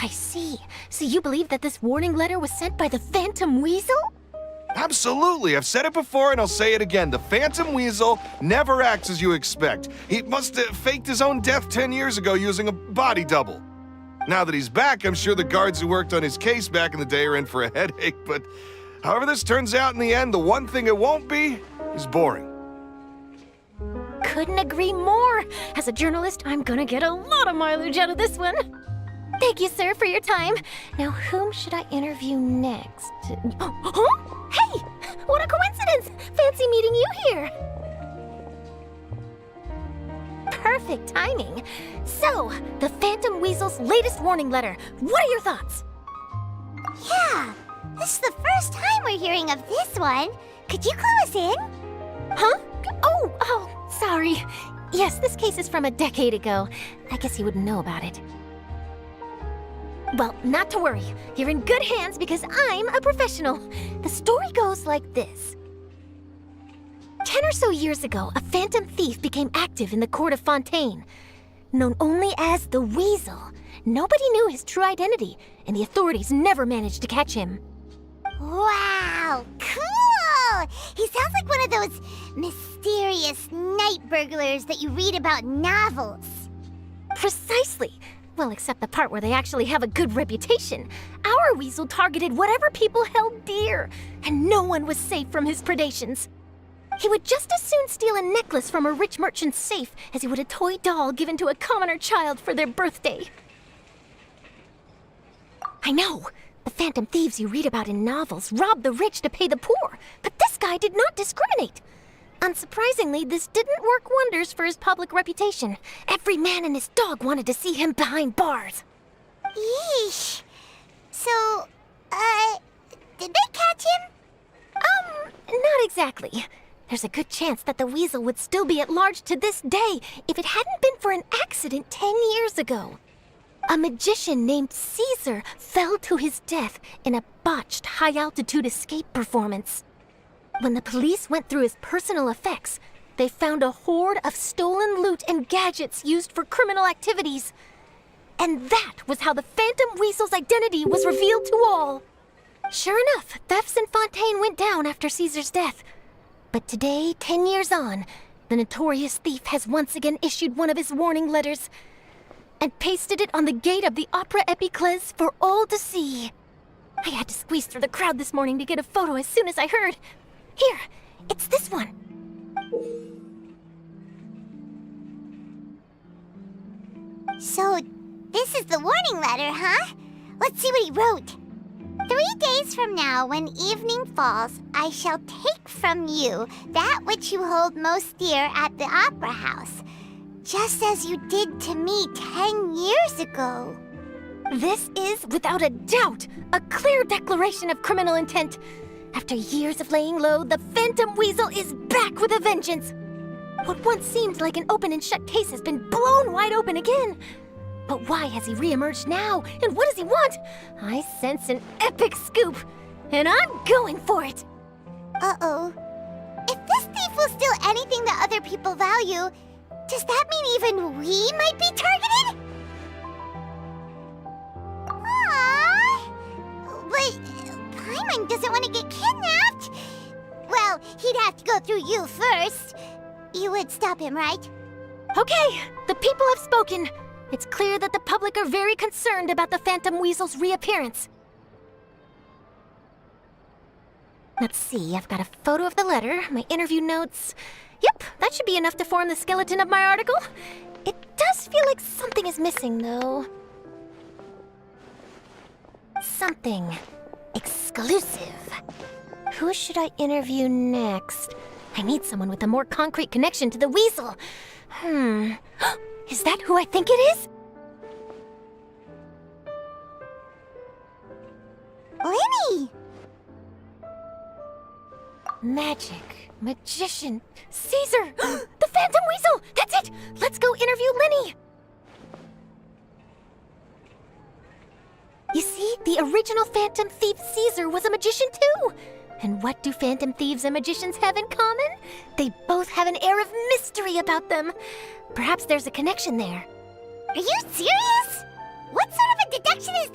I see. So you believe that this warning letter was sent by the Phantom Weasel? Absolutely. I've said it before and I'll say it again. The Phantom Weasel never acts as you expect. He must have faked his own death 10 years ago using a body double. Now that he's back, I'm sure the guards who worked on his case back in the day are in for a headache, but however this turns out in the end, the one thing it won't be is boring. Couldn't agree more. As a journalist, I'm gonna get a lot of mileage out of this one. Thank you, sir, for your time. Now, whom should I interview next? Huh? Hey! What a coincidence! Fancy meeting you here. Perfect timing. So, the Phantom Weasel's latest warning letter. What are your thoughts? Yeah, this is the first time we're hearing of this one. Could you clue us in? Huh? Oh, sorry. Yes, this case is from a decade ago. I guess you wouldn't know about it. Well, not to worry. You're in good hands because I'm a professional. The story goes like this. 10 or so years ago, a phantom thief became active in the court of Fontaine. Known only as the Weasel, nobody knew his true identity, and the authorities never managed to catch him. Wow, cool! He sounds like one of those mysterious night burglars that you read about in novels. Precisely. Well, except the part where they actually have a good reputation. Our Weasel targeted whatever people held dear, and no one was safe from his predations. He would just as soon steal a necklace from a rich merchant's safe as he would a toy doll given to a commoner child for their birthday. I know. The phantom thieves you read about in novels rob the rich to pay the poor, but this guy did not discriminate. Unsurprisingly, this didn't work wonders for his public reputation. Every man and his dog wanted to see him behind bars. Yeesh. So, did they catch him? Not exactly. There's a good chance that the Weasel would still be at large to this day if it hadn't been for an accident 10 years ago. A magician named Caesar fell to his death in a botched high-altitude escape performance. When the police went through his personal effects, they found a hoard of stolen loot and gadgets used for criminal activities. And that was how the Phantom Weasel's identity was revealed to all. Sure enough, thefts in Fontaine went down after Caesar's death. But today, 10 years on, the notorious thief has once again issued one of his warning letters and pasted it on the gate of the Opera Epiclese for all to see. I had to squeeze through the crowd this morning to get a photo as soon as I heard. Here, it's this one. So, this is the warning letter, huh? Let's see what he wrote. 3 days from now, when evening falls, I shall take from you that which you hold most dear at the Opera House, just as you did to me 10 years ago. This is, without a doubt, a clear declaration of criminal intent. After years of laying low, the Phantom Weasel is back with a vengeance. What once seemed like an open and shut case has been blown wide open again. But why has he reemerged now? And what does he want? I sense an epic scoop, and I'm going for it. Uh-oh. If this thief will steal anything that other people value, does that mean even we might be targeted? Aww. But Paimon doesn't want to get kidnapped. Well, he'd have to go through you first. You would stop him, right? Okay, the people have spoken. It's clear that the public are very concerned about the Phantom Weasel's reappearance. Let's see, I've got a photo of the letter, my interview notes. Yep, that should be enough to form the skeleton of my article. It does feel like something is missing, though. Something exclusive. Who should I interview next? I need someone with a more concrete connection to the Weasel. Is that who I think it is? Lenny! Magic, magician, Caesar! The Phantom Weasel! That's it! Let's go interview Lenny! You see, the original Phantom Thief Caesar was a magician too! And what do Phantom Thieves and magicians have in common? They both have an air of mystery about them. Perhaps there's a connection there. Are you serious? What sort of a deduction is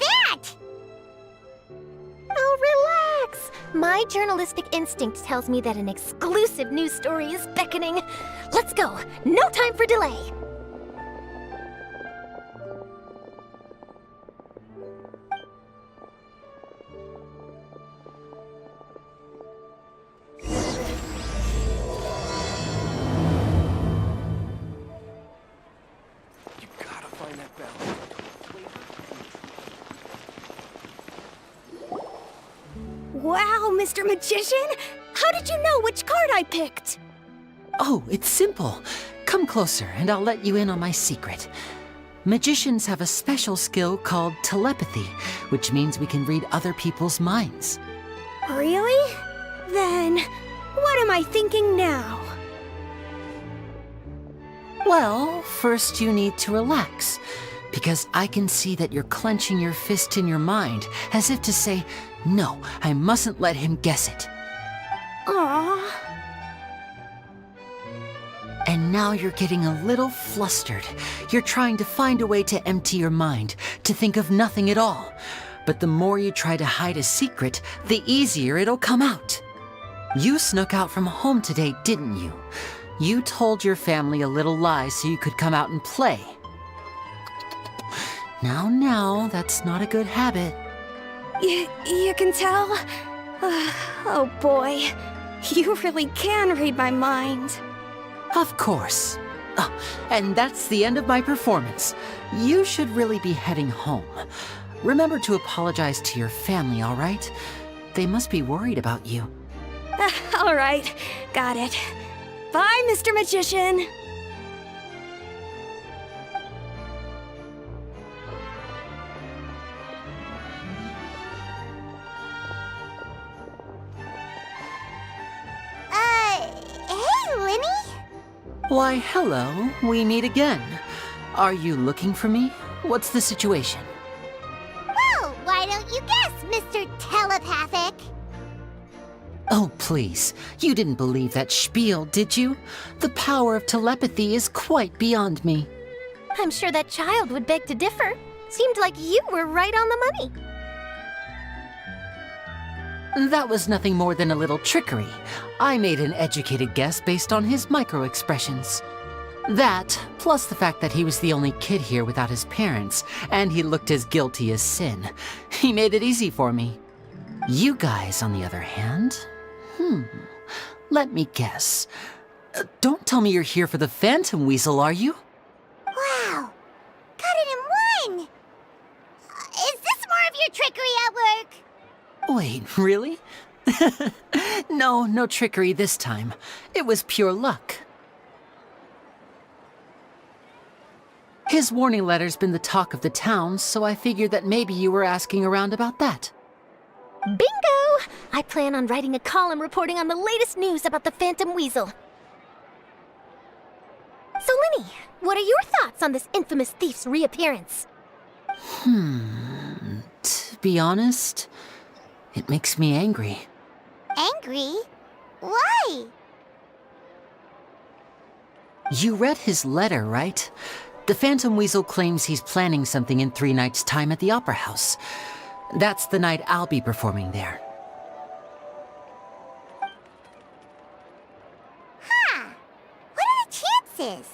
My journalistic instinct tells me that an exclusive news story is beckoning. Let's go. No time for delay. You gotta find that balance. Wow, Mr. Magician! How did you know which card I picked? Oh, it's simple. Come closer and I'll let you in on my secret. Magicians have a special skill called telepathy, which means we can read other people's minds. Really? Then, what am I thinking now? Well, first you need to relax, because I can see that you're clenching your fist in your mind, as if to say, no, I mustn't let him guess it. Aww. And now you're getting a little flustered. You're trying to find a way to empty your mind, to think of nothing at all. But the more you try to hide a secret, the easier it'll come out. You snuck out from home today, didn't you? You told your family a little lie so you could come out and play. Now, that's not a good habit. You can tell? Oh boy, you really can read my mind. Of course. Oh, and that's the end of my performance. You should really be heading home. Remember to apologize to your family, all right? They must be worried about you. All right, got it. Bye, Mr. Magician. Hey, Lenny? Why, hello. We meet again. Are you looking for me? What's the situation? Well, why don't you guess, Mr. Telepathic? Oh, please. You didn't believe that spiel, did you? The power of telepathy is quite beyond me. I'm sure that child would beg to differ. Seemed like you were right on the money. That was nothing more than a little trickery. I made an educated guess based on his micro-expressions. That, plus the fact that he was the only kid here without his parents, and he looked as guilty as sin. He made it easy for me. You guys, on the other hand... let me guess. Don't tell me you're here for the Phantom Weasel, are you? Wow, got it in one! Is this more of your trickery at work? Wait, really? No trickery this time. It was pure luck. His warning letter's been the talk of the town, so I figured that maybe you were asking around about that. Bingo! I plan on writing a column reporting on the latest news about the Phantom Weasel. So, Lenny, what are your thoughts on this infamous thief's reappearance? To be honest, it makes me angry. Angry? Why? You read his letter, right? The Phantom Weasel claims he's planning something in 3 nights' time at the Opera House. That's the night I'll be performing there. What are the chances?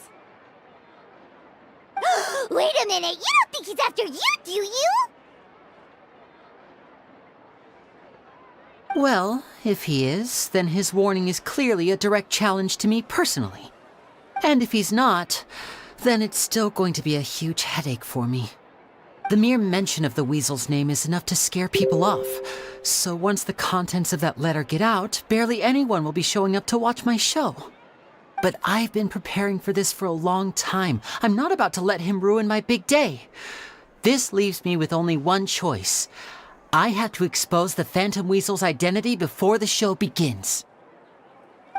Wait a minute, you don't think he's after you, do you? Well, if he is, then his warning is clearly a direct challenge to me personally. And if he's not, then it's still going to be a huge headache for me. The mere mention of the Weasel's name is enough to scare people off. So once the contents of that letter get out, barely anyone will be showing up to watch my show. But I've been preparing for this for a long time. I'm not about to let him ruin my big day. This leaves me with only one choice. I have to expose the Phantom Weasel's identity before the show begins.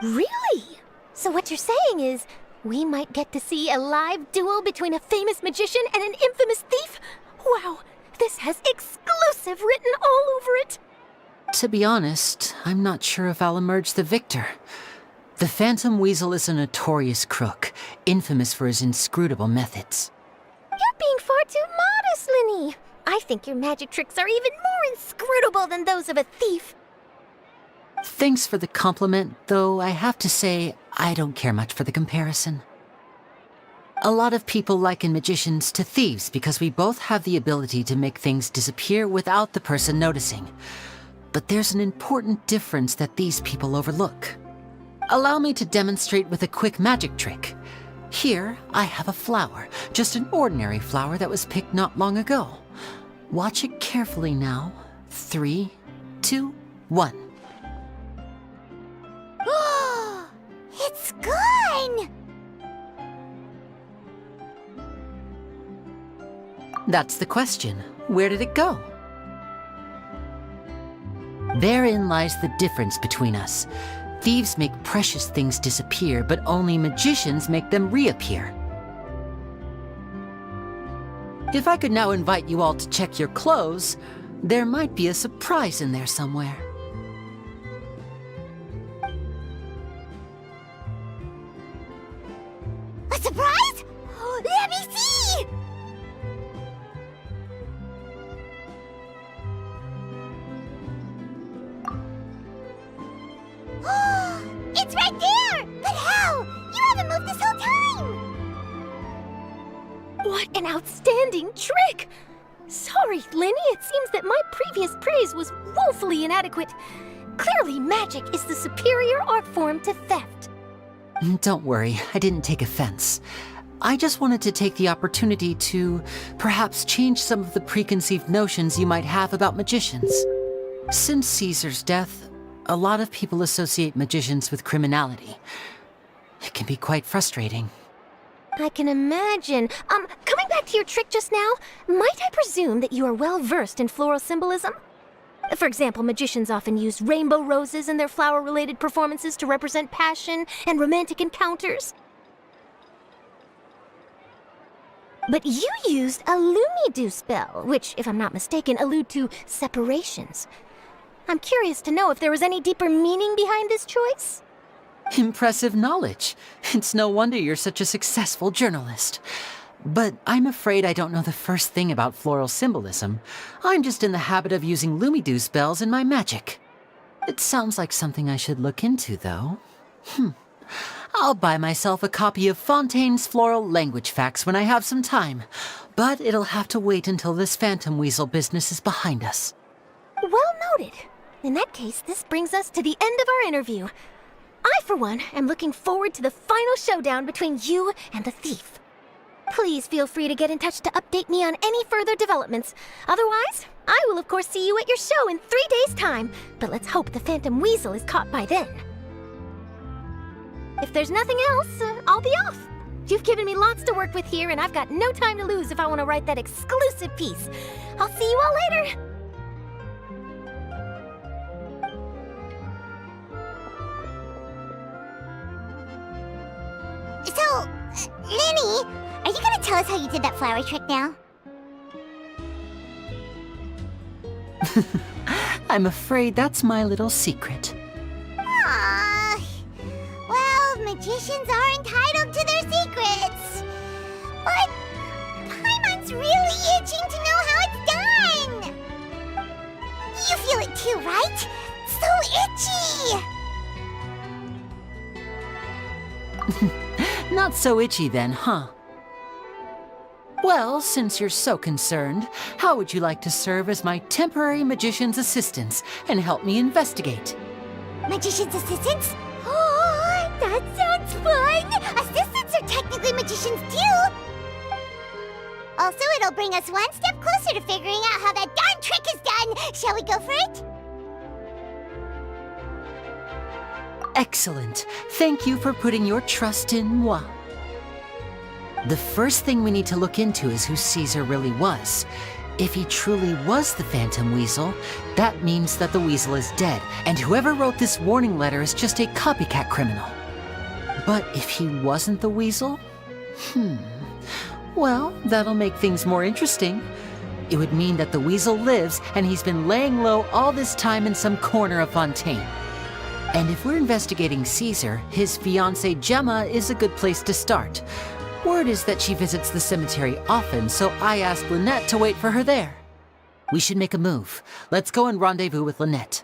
Really? So what you're saying is, we might get to see a live duel between a famous magician and an infamous thief? Wow, this has exclusive written all over it! To be honest, I'm not sure if I'll emerge the victor. The Phantom Weasel is a notorious crook, infamous for his inscrutable methods. You're being far too modest, Lenny. I think your magic tricks are even more inscrutable than those of a thief. Thanks for the compliment, though I have to say I don't care much for the comparison. A lot of people liken magicians to thieves because we both have the ability to make things disappear without the person noticing. But there's an important difference that these people overlook. Allow me to demonstrate with a quick magic trick. Here, I have a flower, just an ordinary flower that was picked not long ago. Watch it carefully now. 3, 2, 1. It's gone! That's the question. Where did it go? Therein lies the difference between us. Thieves make precious things disappear, but only magicians make them reappear. If I could now invite you all to check your clothes, there might be a surprise in there somewhere. A surprise? Let me see! It's right there! But how? You haven't moved this whole time! What an outstanding trick! Sorry, Lenny, it seems that my previous praise was woefully inadequate. Clearly, magic is the superior art form to theft. Don't worry, I didn't take offense. I just wanted to take the opportunity to perhaps change some of the preconceived notions you might have about magicians. Since Caesar's death, a lot of people associate magicians with criminality. It can be quite frustrating. I can imagine. Coming back to your trick just now, might I presume that you are well versed in floral symbolism? For example, magicians often use rainbow roses in their flower-related performances to represent passion and romantic encounters. But you used a Lumidu spell, which, if I'm not mistaken, allude to separations. I'm curious to know if there was any deeper meaning behind this choice? Impressive knowledge. It's no wonder you're such a successful journalist. But I'm afraid I don't know the first thing about floral symbolism. I'm just in the habit of using Lumidu spells in my magic. It sounds like something I should look into, though. I'll buy myself a copy of Fontaine's Floral Language Facts when I have some time. But it'll have to wait until this phantom weasel business is behind us. Well noted. In that case, this brings us to the end of our interview. I, for one, am looking forward to the final showdown between you and the thief. Please feel free to get in touch to update me on any further developments. Otherwise, I will of course see you at your show in 3 days' time, but let's hope the Phantom Weasel is caught by then. If there's nothing else, I'll be off. You've given me lots to work with here, and I've got no time to lose if I want to write that exclusive piece. I'll see you all later! So, Lenny, are you gonna tell us how you did that flower trick now? I'm afraid that's my little secret. Aww. Well, magicians are entitled to their secrets. But Paimon's really itching to know how it's done. You feel it too, right? So itchy. Not so itchy then, huh? Well, since you're so concerned, how would you like to serve as my temporary magician's assistants and help me investigate? Magician's assistants? Oh, that sounds fun! Assistants are technically magicians too! Also, it'll bring us one step closer to figuring out how that darn trick is done! Shall we go for it? Excellent. Thank you for putting your trust in moi. The first thing we need to look into is who Caesar really was. If he truly was the Phantom Weasel, that means that the weasel is dead, and whoever wrote this warning letter is just a copycat criminal. But if he wasn't the weasel? Well, that'll make things more interesting. It would mean that the weasel lives, and he's been laying low all this time in some corner of Fontaine. And if we're investigating Caesar, his fiancée Gemma is a good place to start. Word is that she visits the cemetery often, so I asked Lynette to wait for her there. We should make a move. Let's go and rendezvous with Lynette.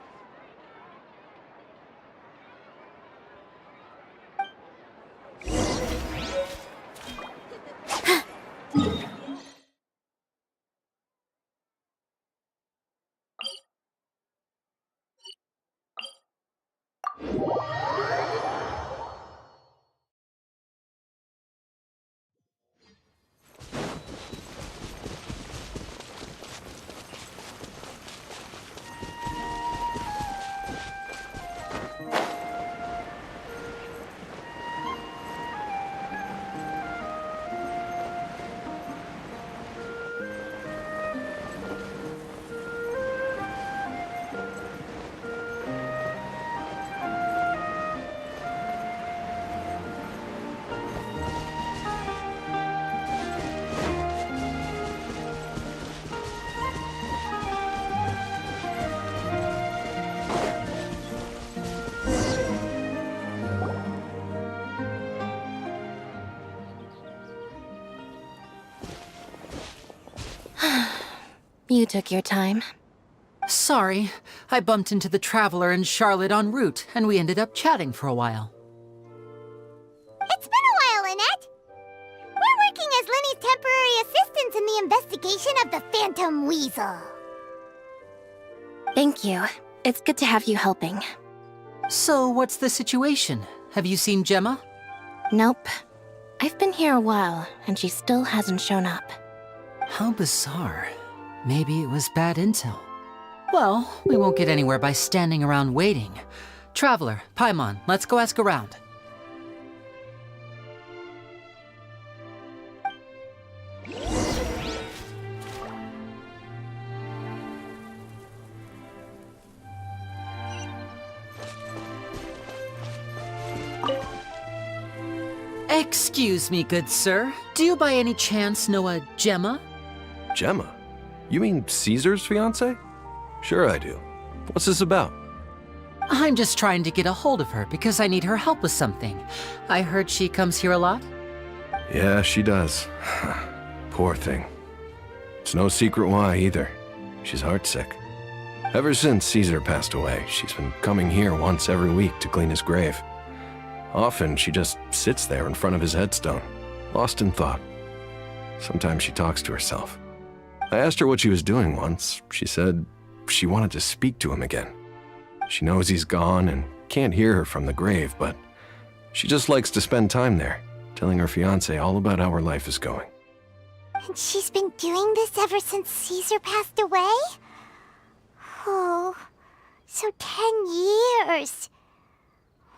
You took your time. Sorry, I bumped into the Traveler and Charlotte en route, and we ended up chatting for a while. It's been a while, Annette. We're working as Lenny's temporary assistants in the investigation of the Phantom Weasel. Thank you. It's good to have you helping. So, what's the situation? Have you seen Gemma? Nope. I've been here a while, and she still hasn't shown up. How bizarre. Maybe it was bad intel. Well, we won't get anywhere by standing around waiting. Traveler, Paimon, let's go ask around. Excuse me, good sir. Do you by any chance know a Gemma? Gemma? You mean Caesar's fiancée? Sure I do. What's this about? I'm just trying to get a hold of her because I need her help with something. I heard she comes here a lot. Yeah, she does. Poor thing. It's no secret why either. She's heartsick. Ever since Caesar passed away, she's been coming here once every week to clean his grave. Often she just sits there in front of his headstone, lost in thought. Sometimes she talks to herself. I asked her what she was doing once. She said she wanted to speak to him again. She knows he's gone and can't hear her from the grave, but she just likes to spend time there, telling her fiancé all about how her life is going. And she's been doing this ever since Caesar passed away? Oh, so 10 years.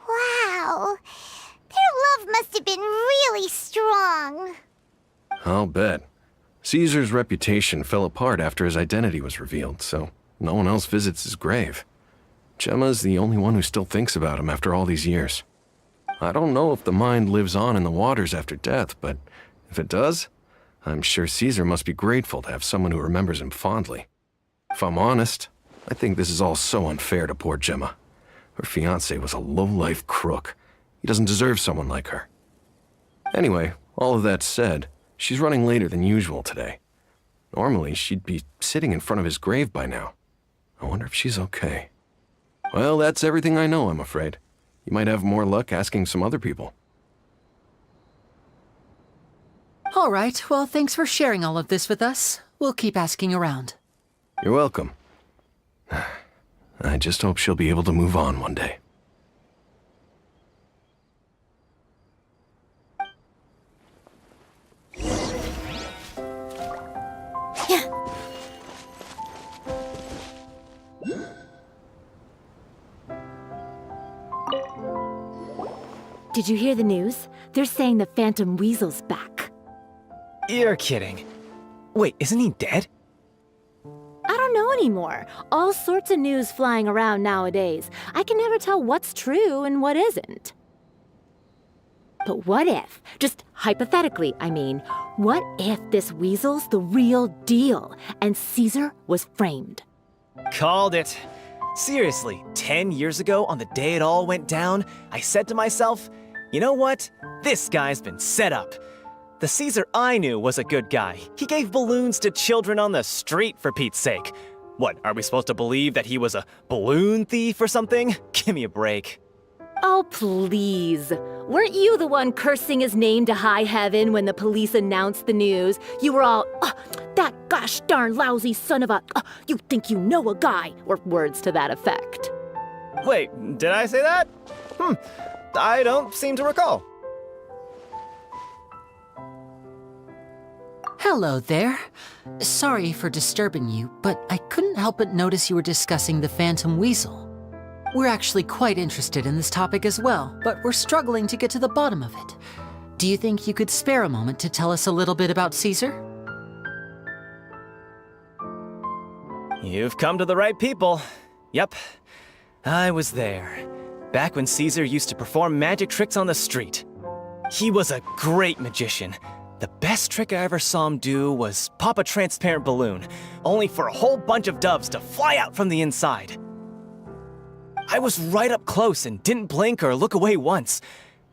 Wow. Their love must have been really strong. I'll bet. Caesar's reputation fell apart after his identity was revealed, so no one else visits his grave. Gemma's the only one who still thinks about him after all these years. I don't know if the mind lives on in the waters after death, but if it does, I'm sure Caesar must be grateful to have someone who remembers him fondly. If I'm honest, I think this is all so unfair to poor Gemma. Her fiancé was a low-life crook. He doesn't deserve someone like her. Anyway, all of that said, she's running later than usual today. Normally, she'd be sitting in front of his grave by now. I wonder if she's okay. Well, that's everything I know, I'm afraid. You might have more luck asking some other people. All right, well, thanks for sharing all of this with us. We'll keep asking around. You're welcome. I just hope she'll be able to move on one day. Did you hear the news? They're saying the Phantom Weasel's back. You're kidding. Wait, isn't he dead? I don't know anymore. All sorts of news flying around nowadays. I can never tell what's true and what isn't. But what if, just hypothetically, I mean, what if this weasel's the real deal and Caesar was framed? Called it. Seriously, 10 years ago, on the day it all went down, I said to myself, you know what? This guy's been set up. The Caesar I knew was a good guy. He gave balloons to children on the street, for Pete's sake. What, are we supposed to believe that he was a balloon thief or something? Give me a break. Oh, please. Weren't you the one cursing his name to high heaven when the police announced the news? You were all, that gosh darn lousy son of a, you think you know a guy, or words to that effect. Wait, did I say that? I don't seem to recall. Hello there. Sorry for disturbing you, but I couldn't help but notice you were discussing the Phantom Weasel. We're actually quite interested in this topic as well, but we're struggling to get to the bottom of it. Do you think you could spare a moment to tell us a little bit about Caesar? You've come to the right people. Yep, I was there. Back when Caesar used to perform magic tricks on the street. He was a great magician. The best trick I ever saw him do was pop a transparent balloon, only for a whole bunch of doves to fly out from the inside. I was right up close and didn't blink or look away once,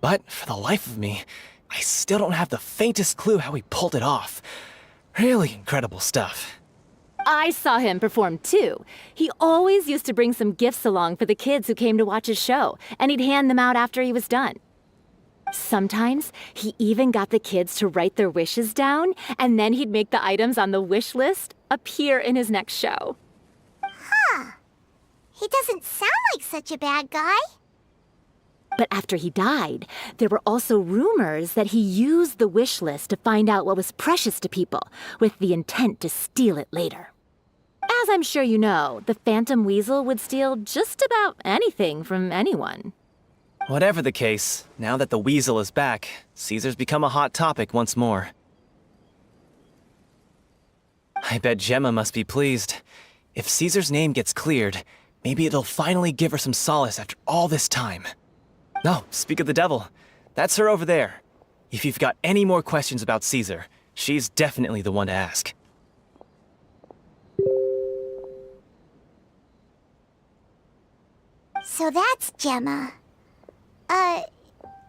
but for the life of me, I still don't have the faintest clue how he pulled it off. Really incredible stuff. I saw him perform too. He always used to bring some gifts along for the kids who came to watch his show, and he'd hand them out after he was done. Sometimes he even got the kids to write their wishes down, and then he'd make the items on the wish list appear in his next show. He doesn't sound like such a bad guy. But after he died, there were also rumors that he used the wish list to find out what was precious to people, with the intent to steal it later. As I'm sure you know, the Phantom Weasel would steal just about anything from anyone. Whatever the case, now that the Weasel is back, Caesar's become a hot topic once more. I bet Gemma must be pleased. If Caesar's name gets cleared, maybe it'll finally give her some solace after all this time. No, speak of the devil. That's her over there. If you've got any more questions about Caesar, she's definitely the one to ask. So that's Gemma.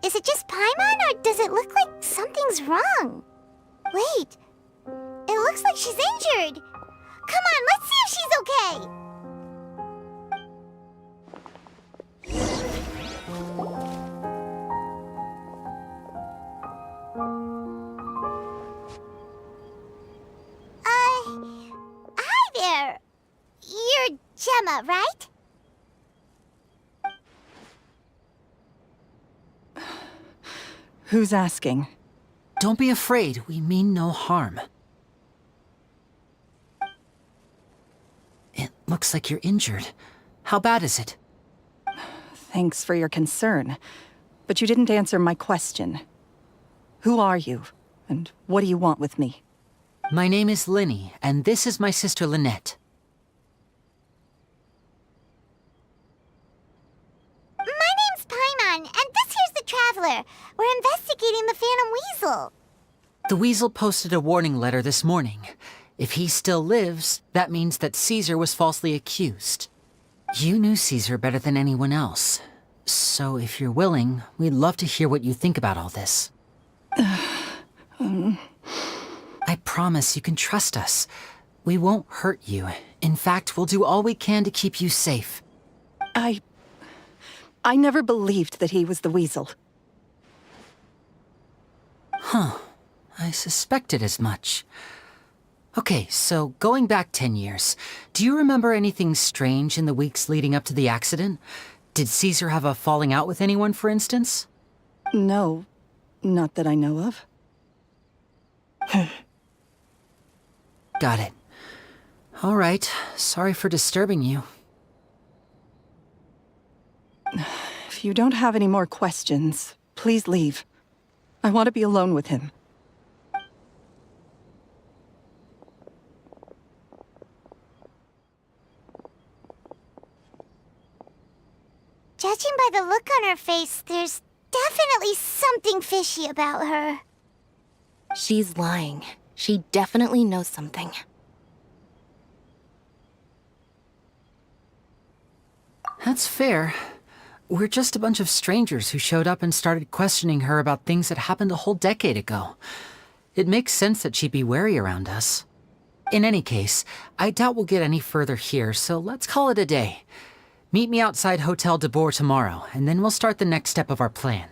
Is it just Paimon, or does it look like something's wrong? Wait, it looks like she's injured. Come on, let's see if she's okay. Hi there. You're Gemma, right? Who's asking? Don't be afraid, we mean no harm. It looks like you're injured. How bad is it? Thanks for your concern, but you didn't answer my question. Who are you, and what do you want with me? My name is Linny, and this is my sister Lynette. My name's Paimon, and this here's the Traveler. We're investigating the Phantom Weasel. The Weasel posted a warning letter this morning. If he still lives, that means that Caesar was falsely accused. You knew Caesar better than anyone else. So if you're willing, we'd love to hear what you think about all this. I promise you can trust us. We won't hurt you. In fact, we'll do all we can to keep you safe. I never believed that he was the Weasel. Huh. I suspected as much. Okay, so going back 10 years, do you remember anything strange in the weeks leading up to the accident? Did Caesar have a falling out with anyone, for instance? No, not that I know of. Got it. All right, sorry for disturbing you. If you don't have any more questions, please leave. I want to be alone with him. Judging by the look on her face, there's definitely something fishy about her. She's lying. She definitely knows something. That's fair. We're just a bunch of strangers who showed up and started questioning her about things that happened a whole decade ago. It makes sense that she'd be wary around us. In any case, I doubt we'll get any further here, so let's call it a day. Meet me outside Hotel de Boer tomorrow, and then we'll start the next step of our plan.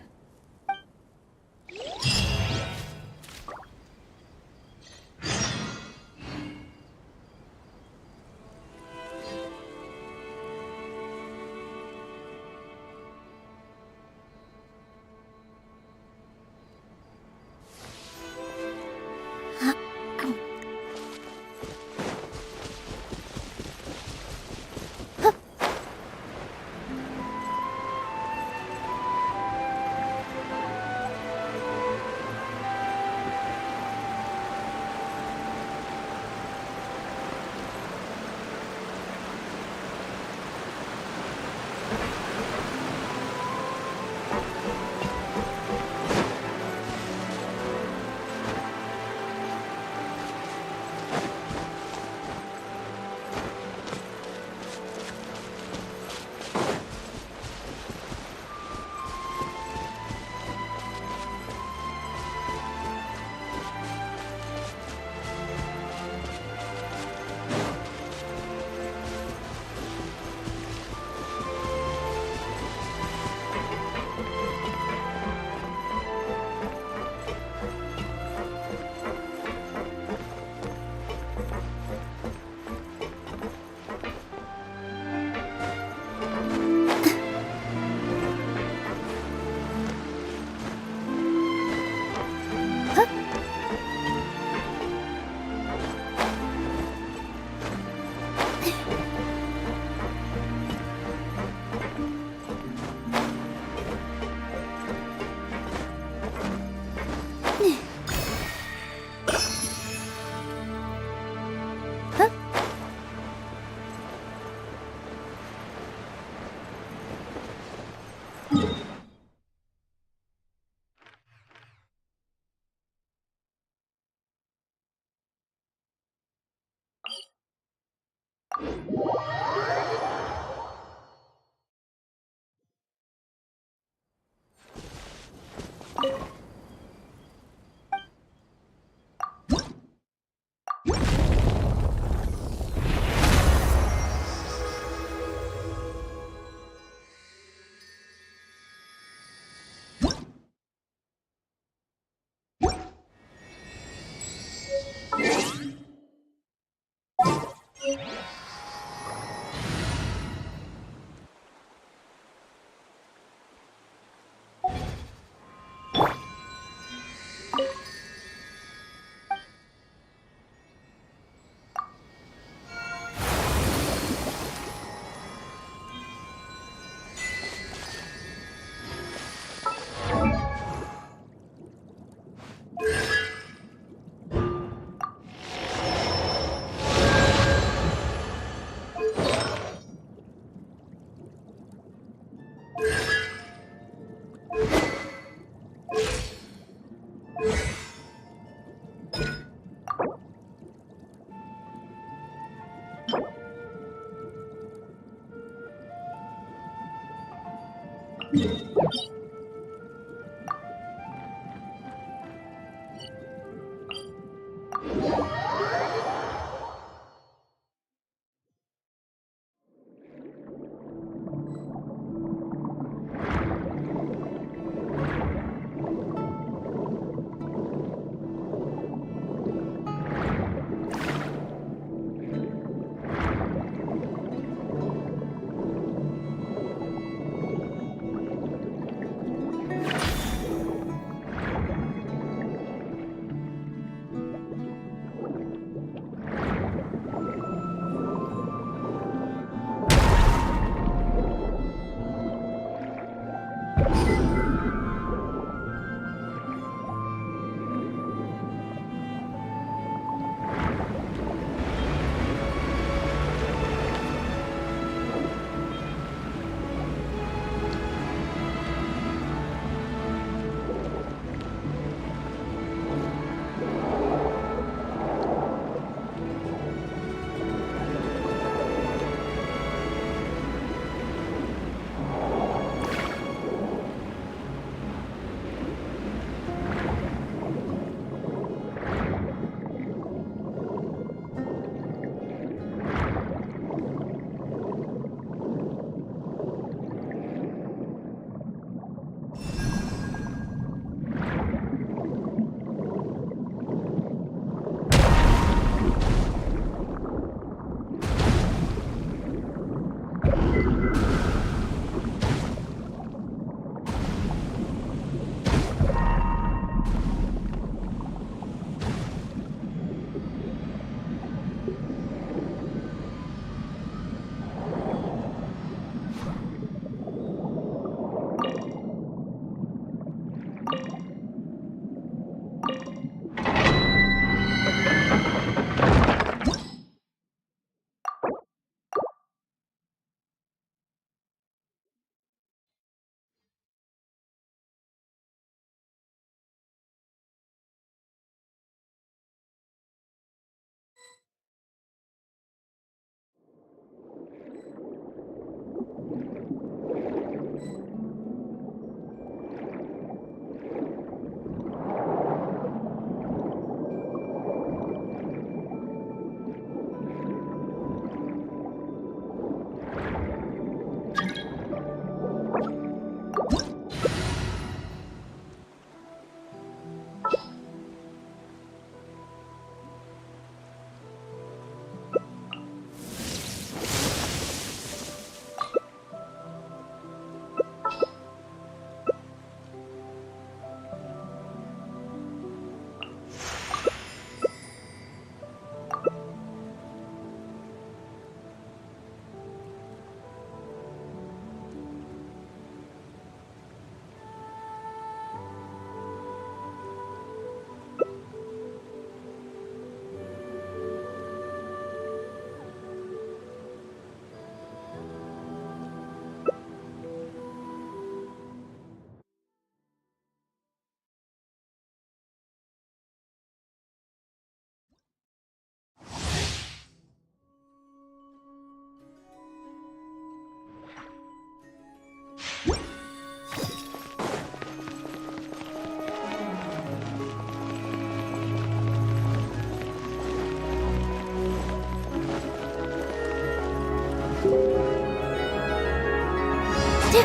All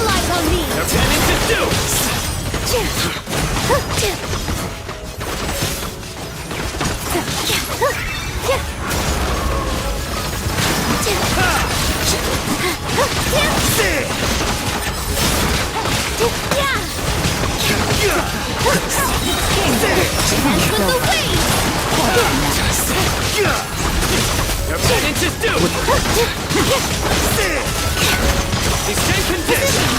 eyes on me! They're planning to do! They're planning to do! They stay conditioned!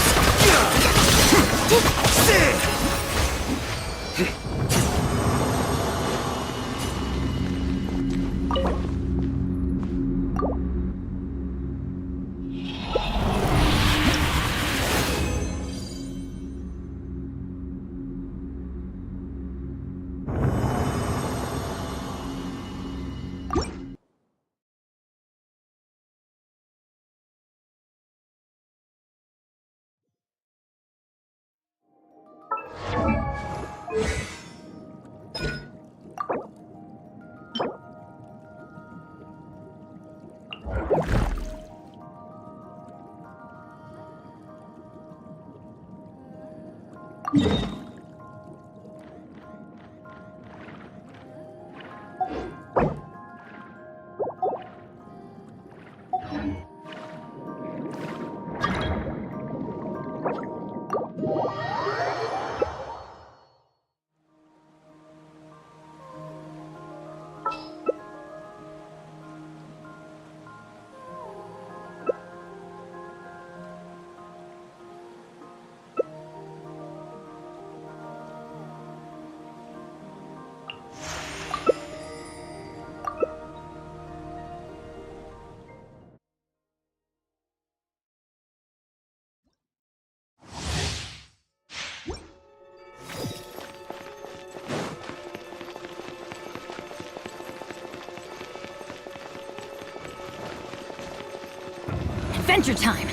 Adventure time!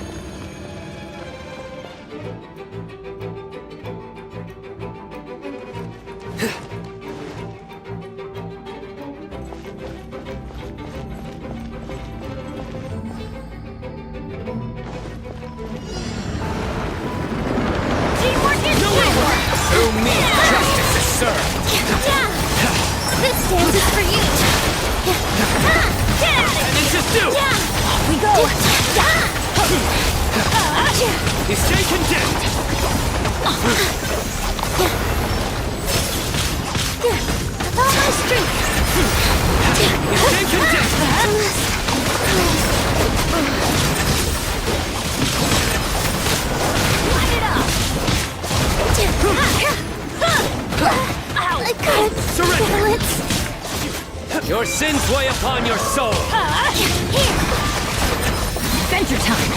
Teamwork is teamwork! Through me, justice is served! This dance is for you! Get out of Planning to do! Off we go! They stay condemned! With all my strength! They stay condemned! Light it up! I couldn't feel it! Your sins weigh upon your soul! Adventure time!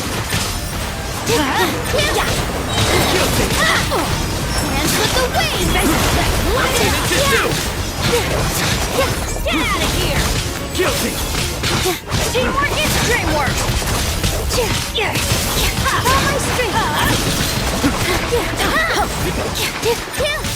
Guilty! Hands with the wings! Light it up! To do! Get out of here! Guilty! Teamwork is dreamwork! All my strength! Get out of here!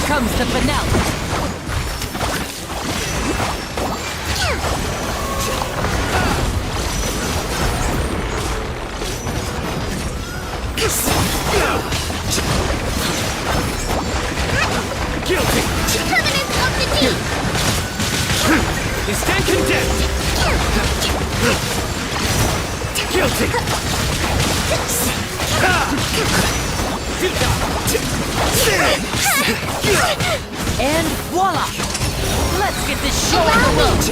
comes the finale. Guilty! Covenant of the Deep! You stand condemned! Guilty! And voila! Let's get this show on the road!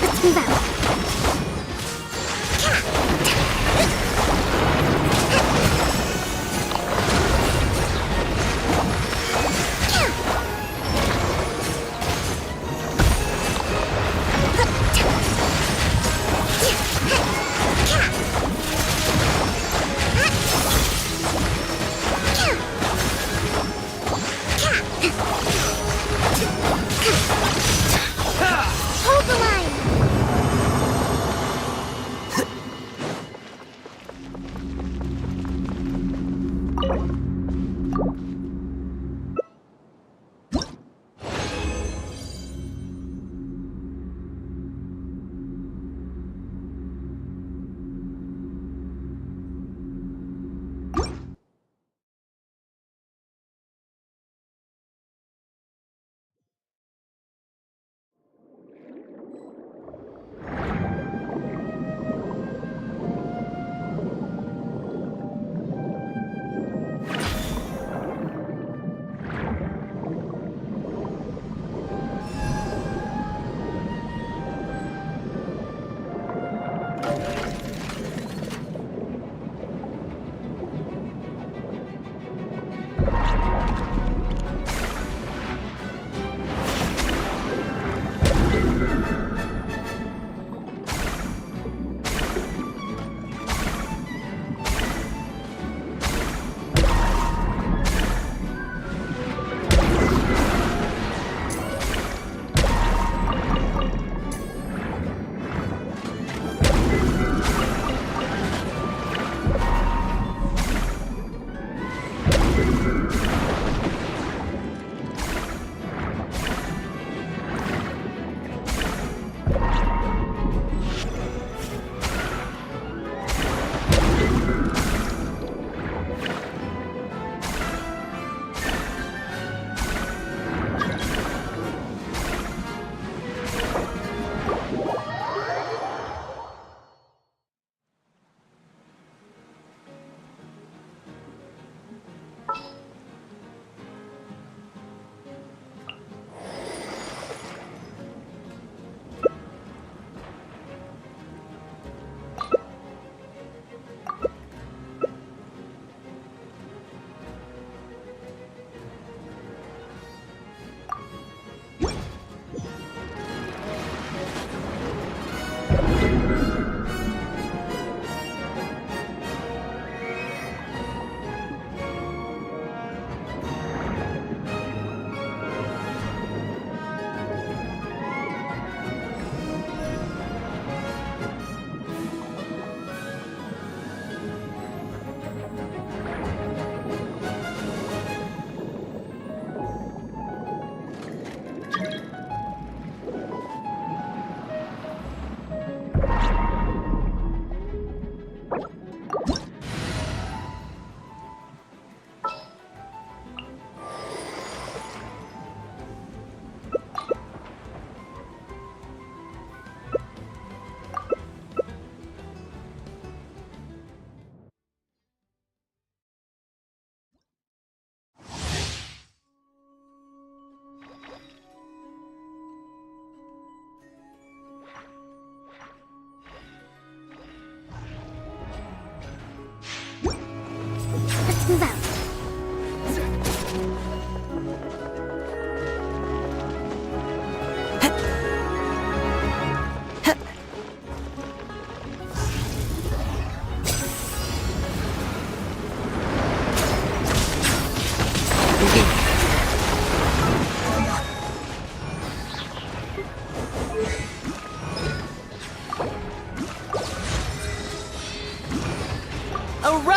Let's move out. Hold the line!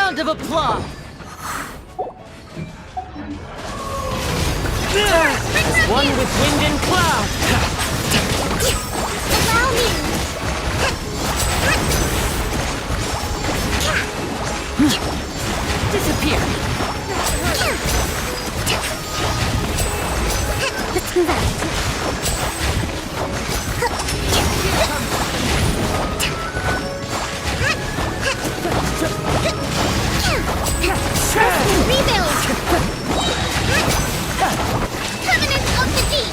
round of applause! As one with wind and cloud! Allow me! Disappear! Let's move out. Rebuild! Covenant of the Deep!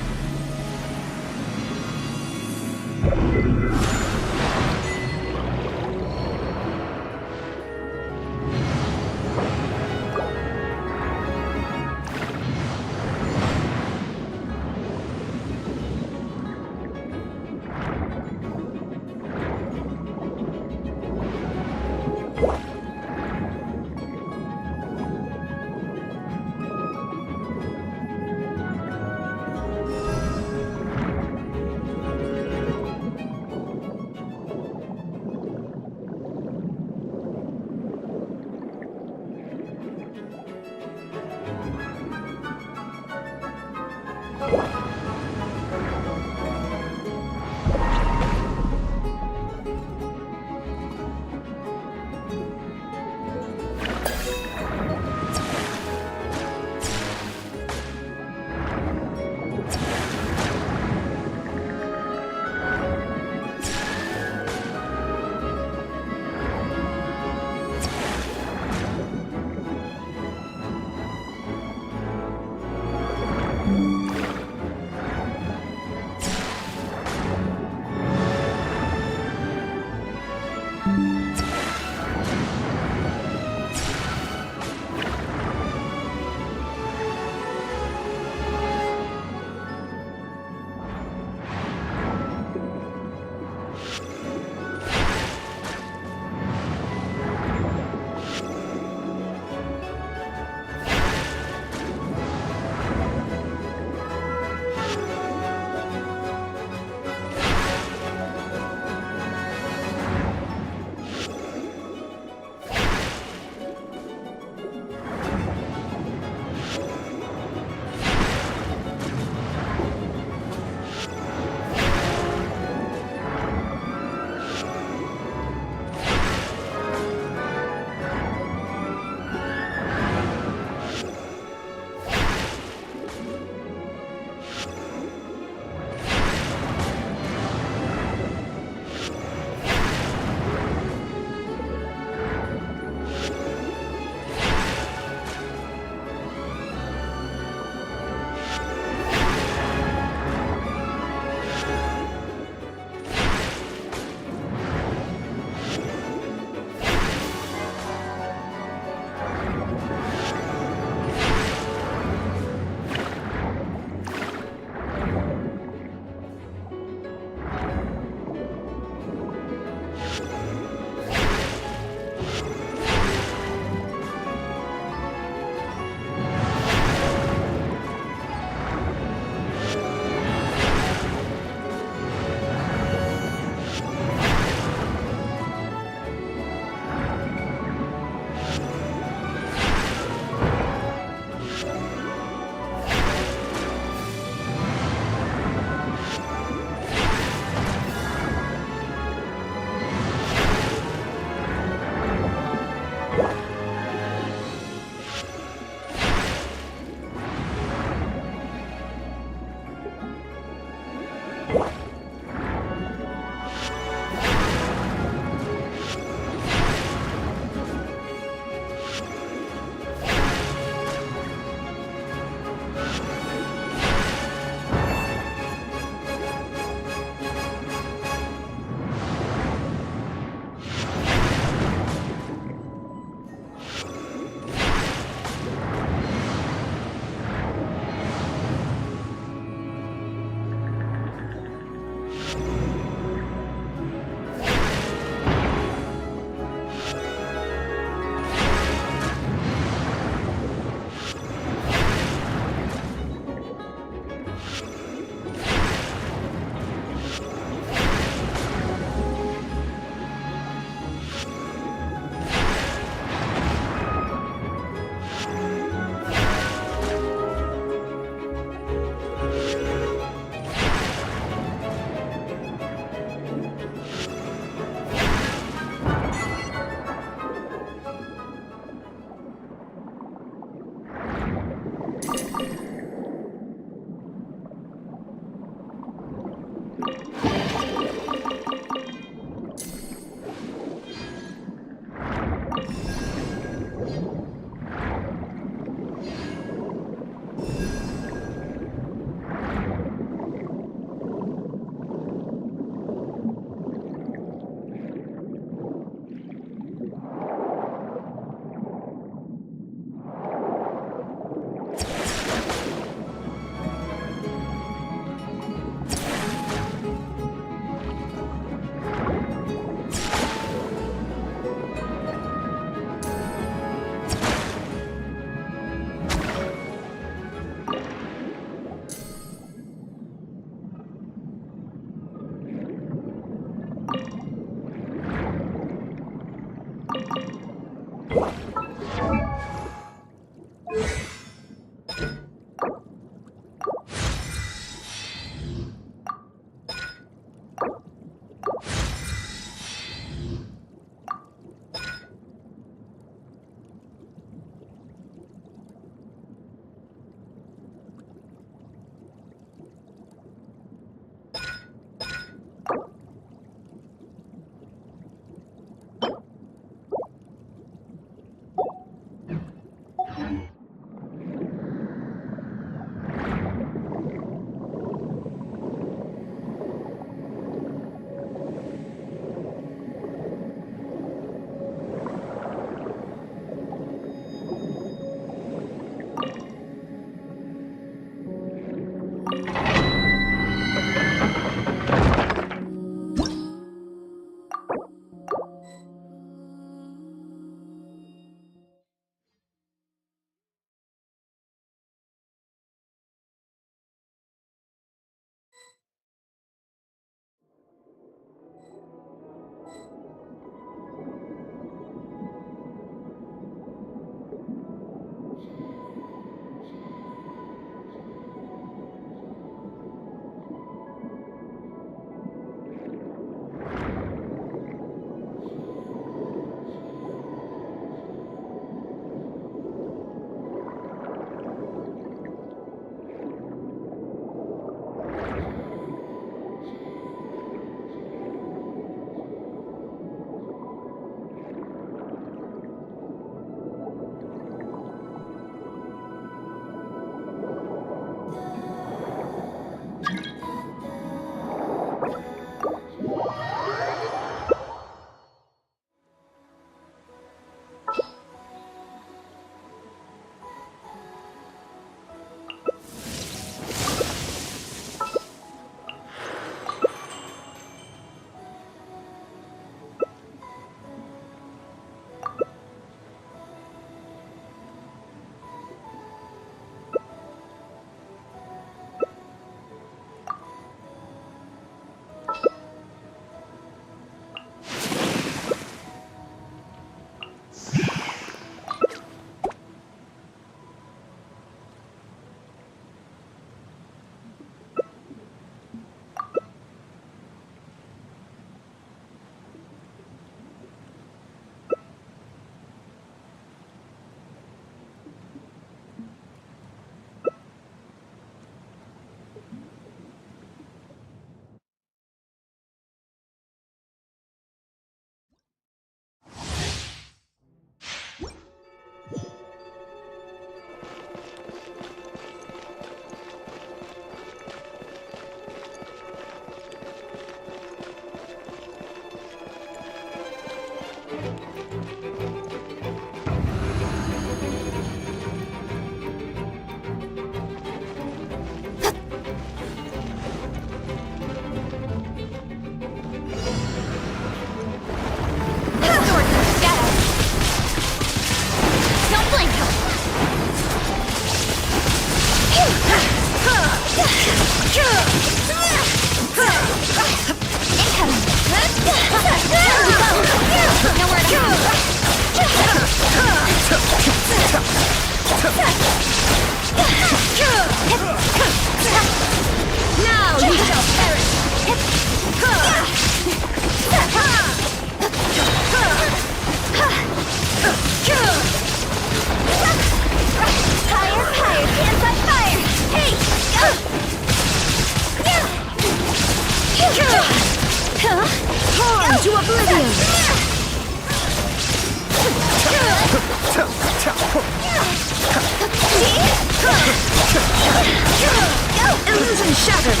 Illusion shattered!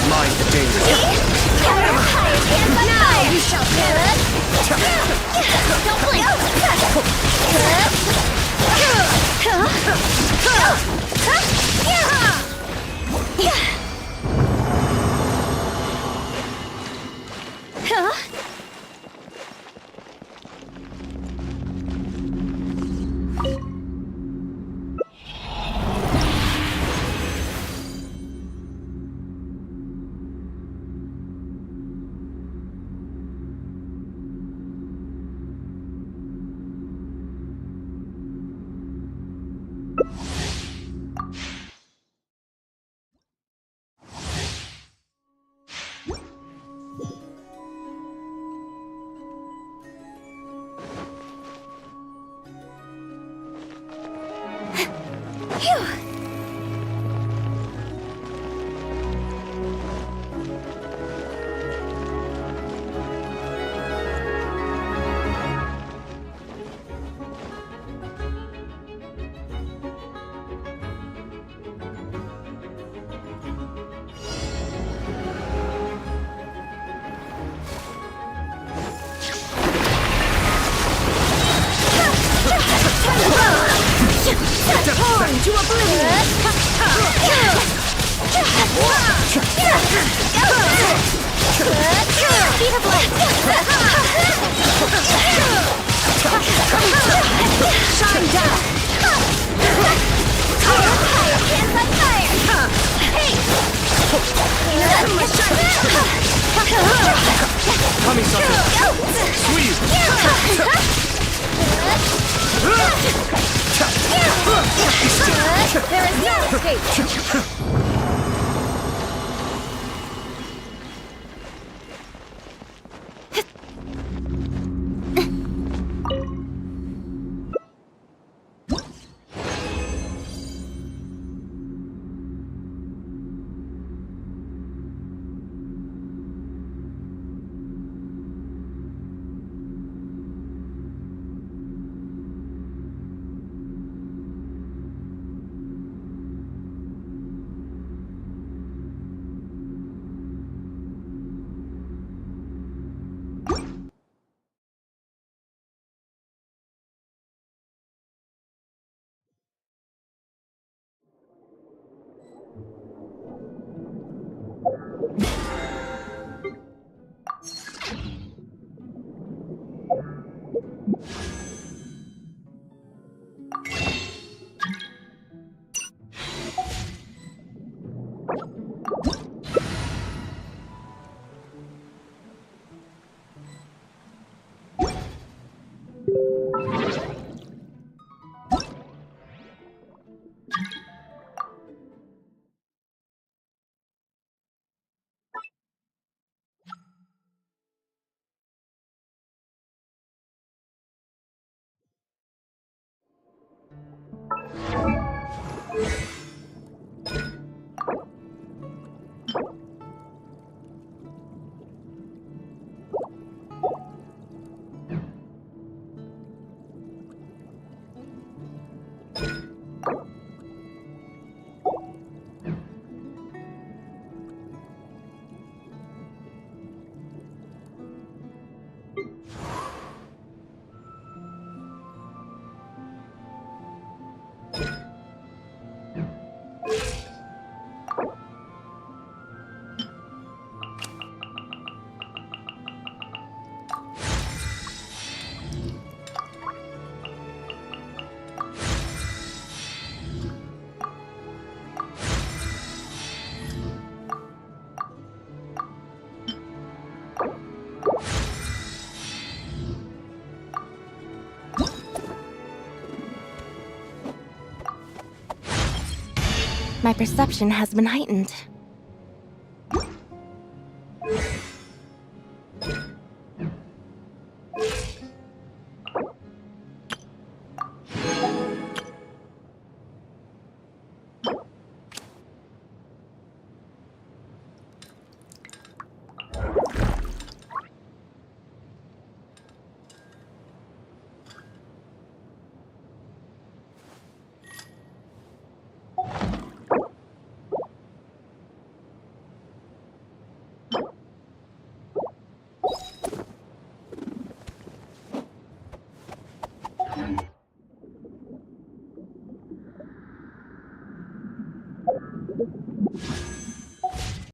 Mind the danger. Now you shall perish! Don't blink! Torn to oblivion! Speed of light! Shine down! Hands on fire! Hey! Coming something. Squeeze. There is no escape! My perception has been heightened.